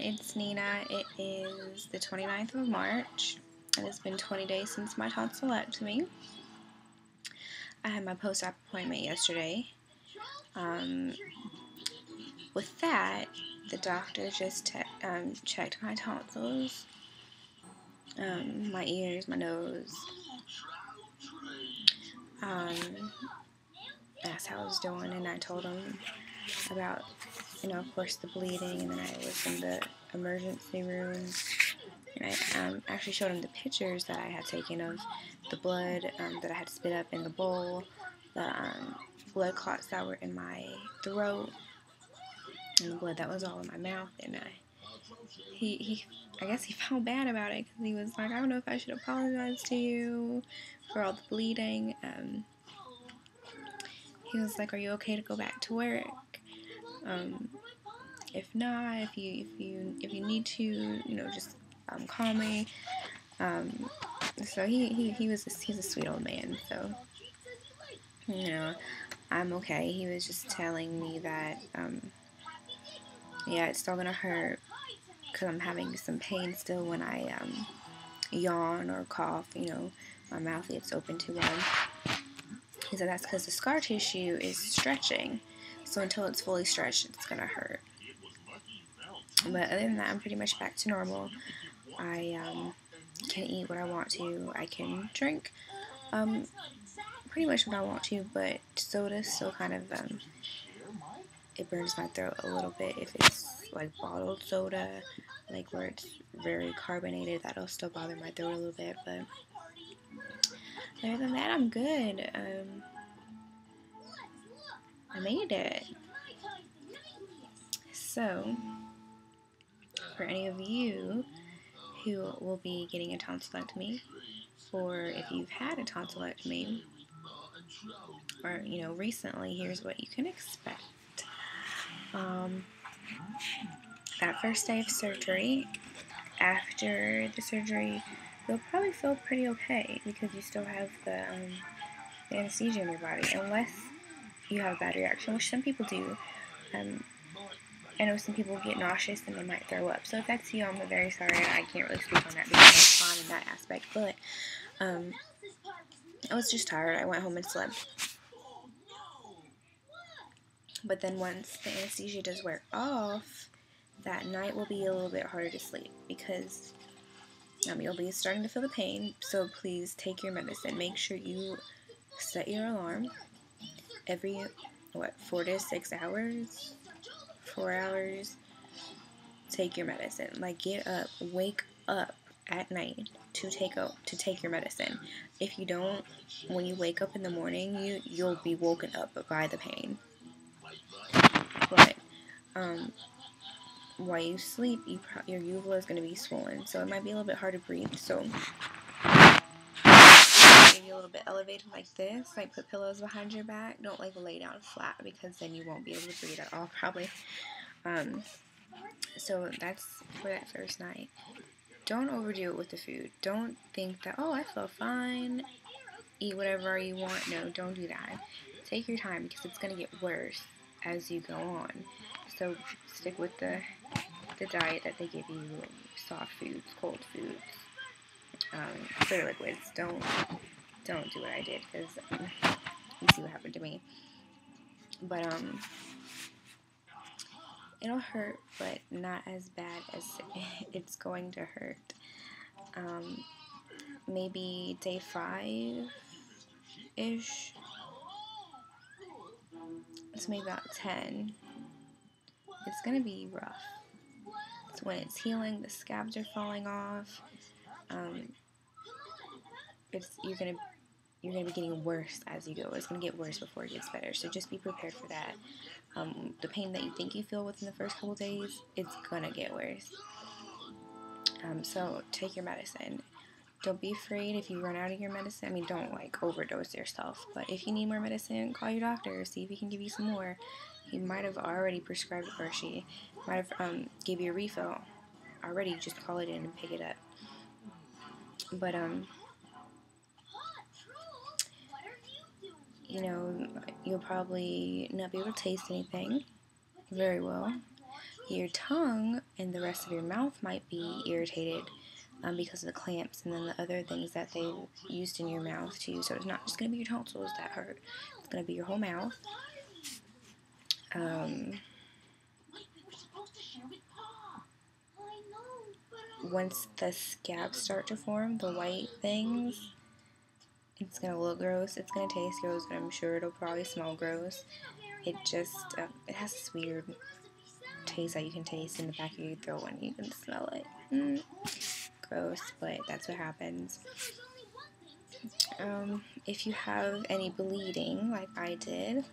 it's Nina. It is the 29th of March. It has been 20 days since my tonsillectomy. I had my post-op appointment yesterday. With that, the doctor just checked my tonsils, my ears, my nose. Asked how I was doing, and I told him about, of course, the bleeding, and then I was in the emergency room, and I actually showed him the pictures that I had taken of the blood that I had spit up in the bowl, the blood clots that were in my throat, and the blood that was all in my mouth, and I guess he felt bad about it, because he was like, I don't know if I should apologize to you for all the bleeding. He was like, are you okay to go back to work? If not, if you need to, just call me. So he's a sweet old man. So I'm okay. He was just telling me that yeah, it's still gonna hurt because I'm having some pain still when I yawn or cough. My mouth gets open too wide. He said that's because the scar tissue is stretching. So until it's fully stretched, it's gonna hurt. But other than that, I'm pretty much back to normal. I can eat what I want to. I can drink pretty much what I want to, but soda still kind of it burns my throat a little bit. If it's like bottled soda, like where it's very carbonated, that'll still bother my throat a little bit. But other than that, I'm good. I made it. So, for any of you who will be getting a tonsillectomy, or if you've had a tonsillectomy, or recently, here's what you can expect. That first day of surgery, after the surgery, you'll probably feel pretty okay because you still have the anesthesia in your body, unless you have a bad reaction, which some people do. I know some people get nauseous and they might throw up. So if that's you, I'm very sorry. I can't really speak on that because that's fine in that aspect. But I was just tired. I went home and slept. But then once the anesthesia does wear off, that night will be a little bit harder to sleep because you'll be starting to feel the pain. So please take your medicine. Make sure you set your alarm every 4 to 6 hours, 4 hours. Take your medicine. Like, get up, wake up at night to take your medicine. If you don't, when you wake up in the morning, you'll be woken up by the pain. But while you sleep, your uvula is going to be swollen, so it might be a little bit hard to breathe. So maybe a little bit elevated like this, like put pillows behind your back. Don't like lay down flat because then you won't be able to breathe at all probably. So that's for that first night. Don't overdo it with the food. Don't think that, oh, I feel fine, eat whatever you want. No, don't do that. Take your time because it's going to get worse as you go on. So stick with the diet that they give you, soft foods, cold foods, clear liquids. Don't do what I did because you see what happened to me. But it'll hurt, but not as bad as it's going to hurt. Maybe day 5-ish. It's maybe about 10. It's gonna be rough. It's when it's healing, the scabs are falling off. You're gonna be getting worse as you go. It's gonna get worse before it gets better. So just be prepared for that. The pain that you think you feel within the first couple days, it's gonna get worse. So take your medicine. Don't be afraid if you run out of your medicine. I mean, don't overdose yourself. But if you need more medicine, call your doctor. See if he can give you some more. He might have already prescribed it, or she might have give you a refill already. Just call it in and pick it up. But you'll probably not be able to taste anything very well. your tongue and the rest of your mouth might be irritated because of the clamps and then the other things that they used in your mouth too. So it's not just going to be your tonsils that hurt. It's going to be your whole mouth. Once the scabs start to form, the white things, it's going to look gross. It's going to taste gross, and I'm sure it'll probably smell gross. It just, it has this weird taste that you can taste in the back of your throat when you can smell it. Gross, but that's what happens. If you have any bleeding, like I did,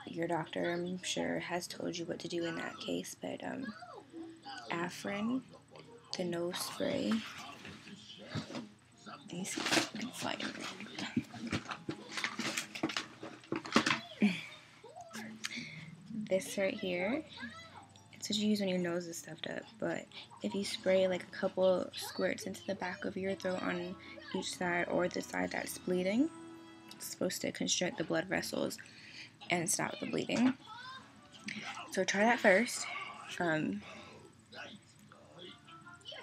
your doctor, I'm sure, has told you what to do in that case, but Afrin, the nose spray, let me see if I can find it. This right here, it's what you use when your nose is stuffed up, but if you spray like a couple squirts into the back of your throat on each side or the side that's bleeding, it's supposed to constrict the blood vessels and stop the bleeding. So try that first.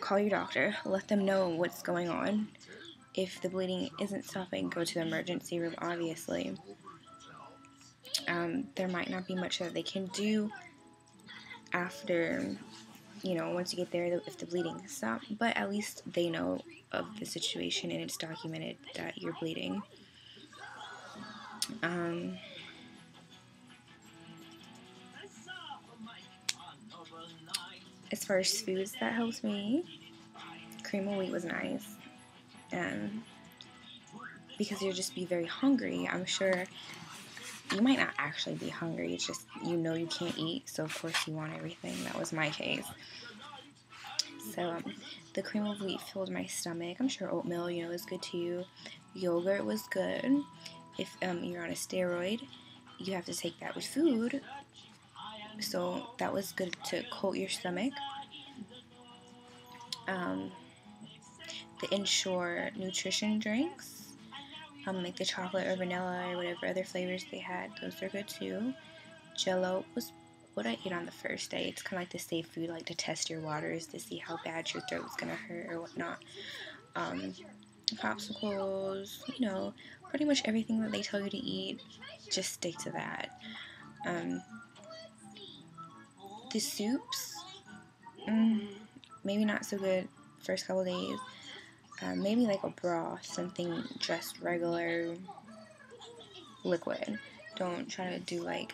Call your doctor, let them know what's going on. If the bleeding isn't stopping, go to the emergency room, obviously. There might not be much that they can do after, once you get there, if the bleeding stops, but at least they know of the situation and it's documented that you're bleeding. As far as foods that helps me, cream of wheat was nice. Because you'll just be very hungry. I'm sure you might not actually be hungry, it's just you can't eat, so of course you want everything. That was my case. So the cream of wheat filled my stomach. I'm sure oatmeal, is good to you. Yogurt was good. If you're on a steroid, you have to take that with food. So that was good to coat your stomach. The Ensure nutrition drinks, like the chocolate or vanilla or whatever other flavors they had, those are good too. Jello was what I ate on the first day. It's kind of like the safe food, like to test your waters to see how bad your throat's gonna hurt or whatnot. Popsicles, pretty much everything that they tell you to eat, just stick to that. The soups, maybe not so good first couple days. Maybe like a broth, something just regular liquid. Don't try to do I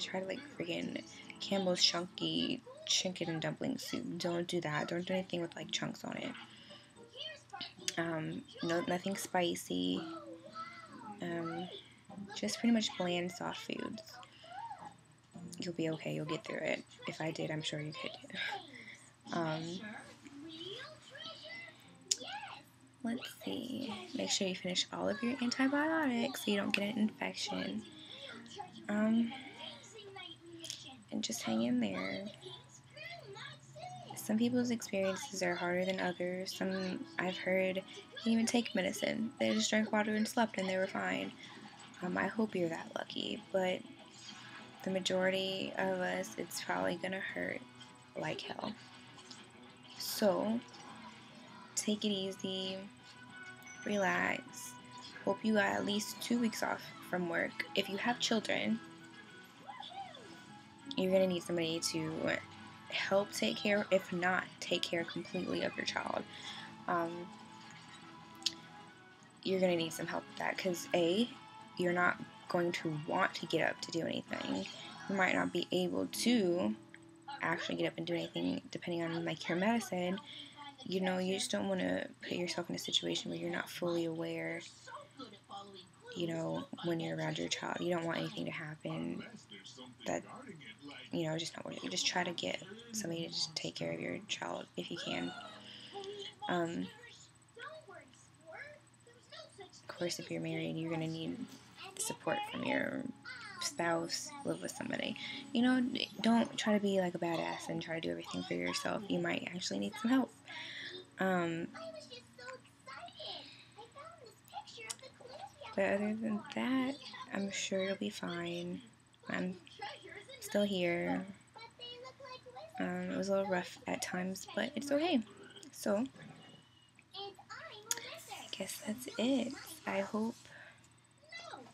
tried like friggin' Campbell's chunky chicken and dumpling soup. Don't do that. Don't do anything with like chunks on it. Nothing spicy. Just pretty much bland, soft foods. You'll be okay. You'll get through it. If I did, I'm sure you could. Let's see. Make sure you finish all of your antibiotics so you don't get an infection. And just hang in there. Some people's experiences are harder than others. Some I've heard didn't even take medicine. They just drank water and slept and they were fine. I hope you're that lucky, but the majority of us, it's probably gonna hurt like hell. So take it easy, relax. Hope you got at least 2 weeks off from work. If you have children, you're gonna need somebody to help take care, if not take care completely of your child. You're gonna need some help with that because you're not going to want to get up to do anything. You might not be able to actually get up and do anything depending on like your medicine. You just don't want to put yourself in a situation where you're not fully aware, when you're around your child. You don't want anything to happen that, just not worth it. You just try to get somebody to just take care of your child if you can. Of course, if you're married, you're going to need support from your spouse, live with somebody. Don't try to be like a badass and try to do everything for yourself. You might actually need some help. But other than that, I'm sure you'll be fine. I'm still here. It was a little rough at times, but it's okay. So, I guess that's it. I hope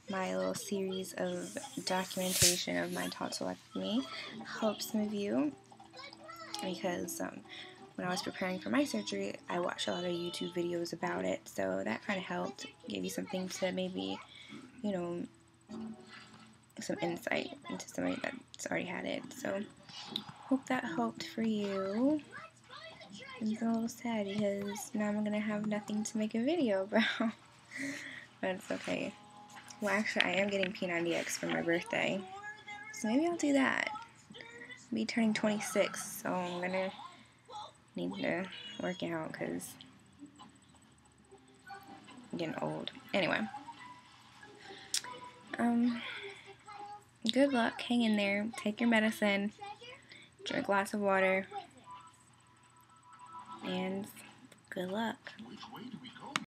my little series of documentation of my tonsillectomy helps some of you, because when I was preparing for my surgery, I watched a lot of YouTube videos about it, so that kind of helped give you something to maybe, you know, some insight into somebody that's already had it. So, hope that helped for you. It's a little sad because now I'm going to have nothing to make a video about, but it's okay. Well, actually, I am getting P90X for my birthday, so maybe I'll do that. I'll be turning 26, so I'm going to need to work out because I'm getting old. Anyway, good luck, hang in there, take your medicine, drink lots of water, and good luck.